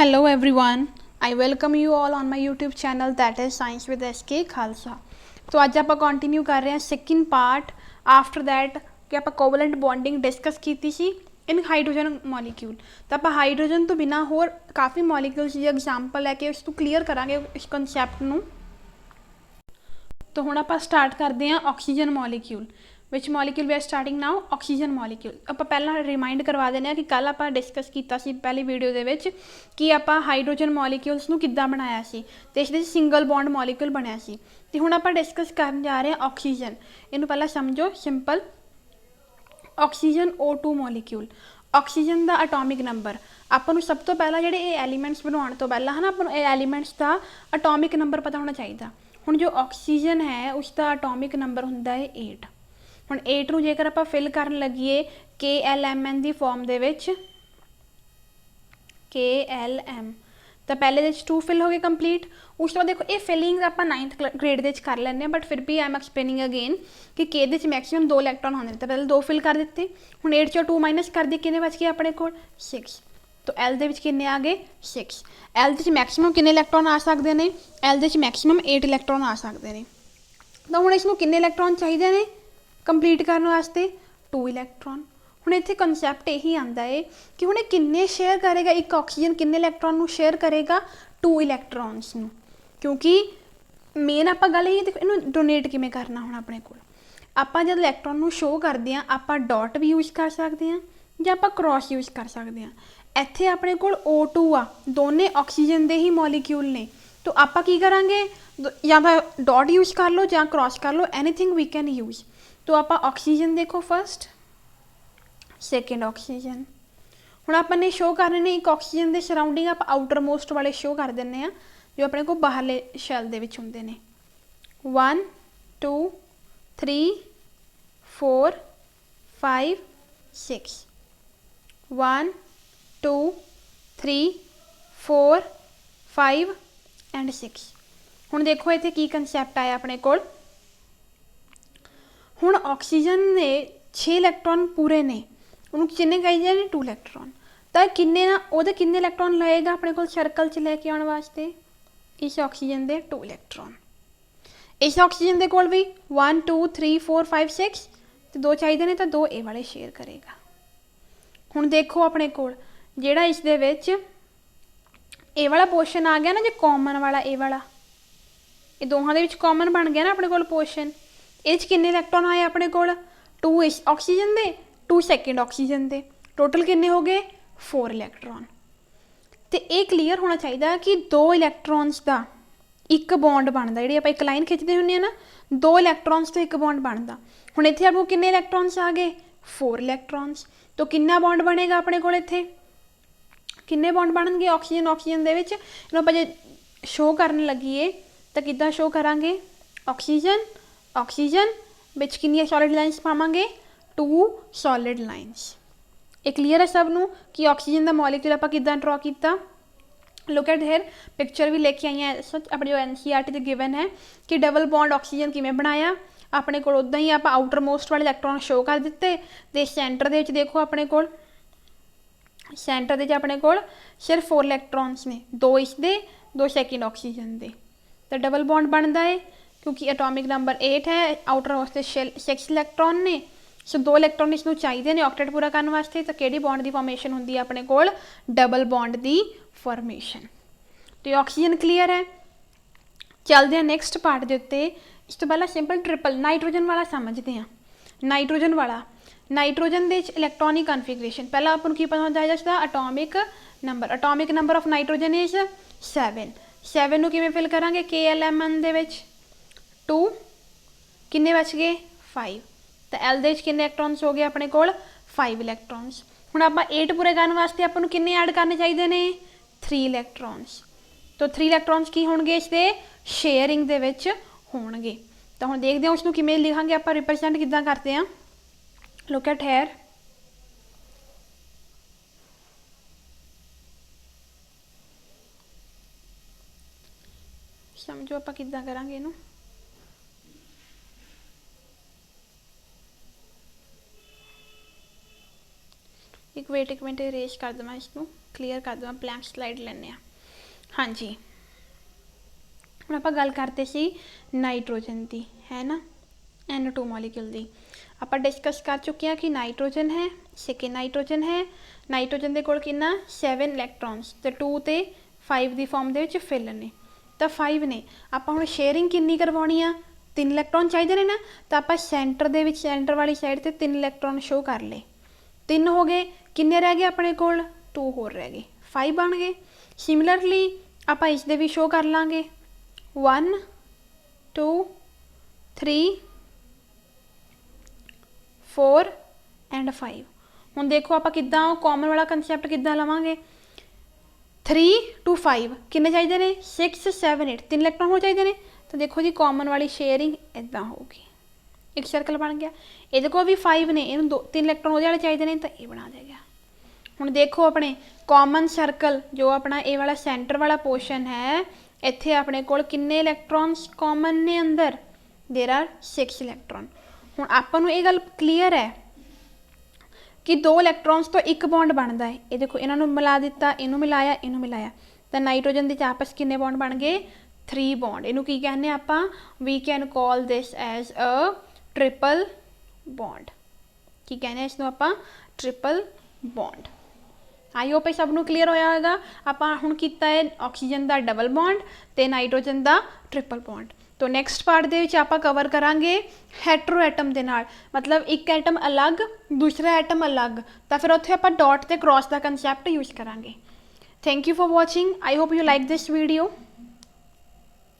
Hello everyone, I welcome you all on my YouTube channel that is Science with SK Khalsa। तो आज आप continue कर रहे हैं सेकंड पार्ट आफ्टर दैट कि आप कोवलेंट बॉन्डिंग डिस्कस की सी इन हाइड्रोजन मॉलिक्यूल। तो आप हाइड्रोजन तो बिना होर काफ़ी मॉलिक्यूल्स की एग्जाम्पल है कि उस क्लीयर करांगे इस कंसैप्ट नूं। तो हुण आप स्टार्ट करते हैं oxygen molecule which molecule we are starting now oxygen molecule. आप पहला रिमाइंड करवा देने कि कल आप डिस्कस किया पहली वीडियो दे विच कि आप हाइड्रोजन मॉलिक्यूल्स नूं किद्दां बनाया सी ते इस सिंगल बॉन्ड मॉलिक्यूल बनया सी। ते हुण आप डिस्कस करन जा रहे हैं ऑक्सीजन। इनू पहला समझो simple oxygen O2 molecule. Oxygen का अटोमिक नंबर आपको सब तो पहला जो एलीमेंट्स बनाने तो पहला है ना आपको एलीमेंट्स का अटोमिक नंबर पता होना चाहिए। हुण जो ऑक्सीजन है उसका अटोमिक नंबर हुंदा है 8। हुण 8 नूं जेकर आप फिल करन लगिए KLMN की फॉर्म दे विच KLM तो पहले 2 फिल हो गए कंप्लीट। उस तो बाद देखो ये फिलिंग आप 9th ग्रेड के कर लें बट फिर भी आई एम एक्सप्लेनिंग अगेन कि के मैक्सीमम 2 इलैक्ट्रॉन होंगे तो पहले 2 फिल कर दिते। हुण 8 चो 2 माइनस कर दिए कितने बच गए अपने को 6। तो एल दे विच कितने आ गए 6। एल दे मैक्सीमम कितने इलैक्ट्रॉन आ सकते हैं एल दे मैक्सीमम 8 इलैक्ट्रॉन आ सकते हैं। तो हुण इसनूं कितने इलैक्ट्रॉन चाहिए ने कंप्लीट करने वास्ते 2 इलैक्ट्रॉन। हुण इत्थे कंसैप्ट यही आंदा है कि हुण किन्ने शेयर करेगा एक ऑक्सीजन किन्ने इलैक्ट्रॉन नूं शेयर करेगा 2 इलैक्ट्रॉन्स नूं। क्योंकि मेन आपां गल यही देखो इनू डोनेट किवें करना हुण अपने कोल आपां जद इलैक्ट्रॉन नूं शो करदे आं आपां डॉट भी यूज कर सकते हैं जां आपां क्रॉस यूज कर सकते हैं। इत्थे अपने कोल O2 आ दोने ऑक्सीजन दे ही मॉलिक्यूल ने तो आपां की करांगे या तो डॉट यूज कर लो जां क्रॉस कर लो एनीथिंग वी कैन यूज। तो आपां ऑक्सीजन देखो फर्स्ट सैकेंड ऑक्सीजन। हुण आपने शो करने ने एक ऑक्सीजन के सराउंडिंग आप आउटर मोस्ट वाले शो कर दें जो अपने को बाहरले शैल दे विच हुंदे ने 1 2 3 4 5 6 1 2 3 4 5 एंड 6। हुण देखो इत्थे की कंसैप्ट आया अपने कोल। हुण ऑक्सीजन ने 6 इलैक्ट्रॉन पूरे ने उन्होंने किन्ने चाहिए ने 2 इलैक्ट्रॉन तो किन्ने ना वो किन्ने इलैक्ट्रॉन लगेगा अपने को सर्कल च लैके आने वास्ते इस ऑक्सीजन के 2 इलैक्ट्रॉन। इस ऑक्सीजन के कोल भी 1 2 3 4 5 6 तो 2 चाहिए ने तो 2 ए वाले शेयर करेगा। हुण देखो अपने कोल जेड़ा इस दे विच ए वाला पोर्शन आ गया ना जो कॉमन वाला ए वाला ये दोहां दे विच कॉमन बन गया ना अपने कोल पोर्शन। ये किन्ने इलैक्ट्रॉन आए अपने कोल 2 इस ऑक्सीजन दे 2 सैकेंड ऑक्सीजन दे टोटल किन्ने हो गए 4 इलैक्ट्रॉन। तो ये क्लीयर होना चाहिए कि 2 इलैक्ट्रॉन्स का एक बॉन्ड बनता जी आप एक लाइन खिंचते होंगे ना 2 इलैक्ट्रॉन्स तो एक बॉन्ड बनता। हुण इत्थे आपको किन्ने इलैक्ट्रॉन्स आ गए 4 इलैक्ट्रॉन्स तो कितना बॉन्ड बनेगा अपने को इत्थे किन्ने बॉन्ड बनणगे ऑक्सीजन ऑक्सीजन दे विच इहनूं आपां जे शो करन लगिए तो किद्दां शो करांगे ऑक्सीजन ऑक्सीजन विच कितनी सॉलिड लाइन्स पावांगे 2 सॉलिड लाइन्स। ये क्लीयर है सब नूं कि ऑक्सीजन का मॉलिक्यूल आपां किद्दां ड्रॉ कीता। लुक एट हेयर पिक्चर भी लेके आई हैं सच अपने जो NCERT ते गिवन है कि डबल बॉन्ड ऑक्सीजन किवें बनाया अपने को उदां ही आप आउटर मोस्ट वाले इलैक्ट्रॉन शो कर दिते ते सेंटर दे विच देखो अपने को सेंटर दे अपने को सिर्फ 4 इलैक्ट्रॉन्स ने 2 इसदे 2 सैकेंड ऑक्सीजन दे तो डबल बॉन्ड बनता है क्योंकि एटॉमिक नंबर 8 है आउटर वास्ते 6 इलैक्ट्रॉन ने सो 2 इलैक्ट्रॉन इसनूं चाहिए ने ऑक्टेट पूरा करने वास्ते तो किहड़ी बॉन्ड की फॉर्मेशन होंदी है अपने कोल डबल बॉन्ड की फॉर्मेशन। तो ये ऑक्सीजन क्लीयर है। चलते हैं नैक्सट पार्ट के उत्ते इस तो पहला सिंपल ट्रिपल नाइट्रोजन वाला समझते हैं। नाइट्रोजन वाला नाइट्रोजन के इलैक्ट्रॉनिक कन्फिगरेशन पहला आपको की पता होना चाहिए इसका atomic number of nitrogen is 7 नूं किवें फिल करांगे KLMN दे विच 2 किन्ने बच गए 5 तो एल दे किन्ने इलैक्ट्रॉन्स हो गए अपने कोल 5 इलैक्ट्रॉन्स। हुण आपां 8 पूरे करने वास्ते आपां किन्ने ऐड करने चाहिए ने 3 इलैक्ट्रॉन्स तो 3 इलैक्ट्रॉन्स की होणगे इसदे शेयरिंग दे विच होणगे। तो हुण देखदे हां उसनूं किवें लिखांगे आपां रिप्रजेंट किद्दां करदे हां। लुक एट हेयर समझो आपां किद्दां करांगे इहनूं एक मिनट इरेज कर देवां, इसनूं क्लीयर कर देवां, ब्लैंक स्लाइड लैने आ। हाँ जी, हुण आपां गल करते सी नाइट्रोजन की, है ना, N2 मॉलीक्यूल की। आपां डिस्कस कर चुके हैं कि नाइट्रोजन है, सेकेंड नाइट्रोजन है, नाइट्रोजन के कोल कितना 7 इलैक्ट्रॉन्स, तो 2 ते 5 की फॉर्म दे विच फिल ने, तो 5 ने। आपां हुण शेयरिंग कितनी करवाउणी आ, 3 इलैक्ट्रॉन चाहिए ने ना, तो आपां सेंटर दे विच, सेंटर वाली साइड ते 3 इलैक्ट्रॉन शो कर ले, 3 हो गए, किन्ने रह गए अपने कोल, 2 होर रह गए, 5 बन गए। सिमिलरली आपां इस दे भी शो कर लांगे 1 2 3 4 एंड 5। हुण देखो आपां किद्दां कॉमन वाला कंसैप्ट किद्दां लवांगे, 3 to 5 किन्ने चाहिए ने 6 7 8, 3 इलैक्ट्रॉन हो चाहिए ने, तो देखो जी कॉमन वाली शेयरिंग इदां होगी, एक सर्कल बन गया। ये को भी 5 ने, इन्हूं 3 इलैक्ट्रॉन वो चाहिए ने, तो ये बना देगा। हुण देखो अपने कॉमन सर्कल जो अपना ये वाला सेंटर वाला पोर्शन है, इत्थे अपने कोल किन्ने इलैक्ट्रॉन्स कॉमन ने अंदर, देयर आर 6 इलैक्ट्रॉन। हुण आपां नूं ये गल क्लीयर है कि 2 इलैक्ट्रॉन्स तो एक बॉन्ड बनता है। ये देखो इन्होंने मिला दिता, इनू मिलाया, इनू मिलाया, तो नाइट्रोजन के आपस किन्ने बॉन्ड बन गए 3 बॉन्ड। इनू की कहने आपां, we can call this as a triple bond. की कहने इसनूं आपां ट्रिपल बॉन्ड। आई होप सब नूं क्लीयर होया होगा। आपां हुण कीता है ऑक्सीजन का डबल बॉन्ड ते नाइट्रोजन का ट्रिपल बॉन्ड। तो नैक्सट पार्ट दे विच आपां कवर करांगे हैट्रो एटम दे नाल, मतलब एक एटम अलग दूसरा एटम अलग, तो फिर उत्थे आपां डॉट ते क्रॉस का कंसैप्ट यूज करांगे। Thank you for watching, I hope you like this video.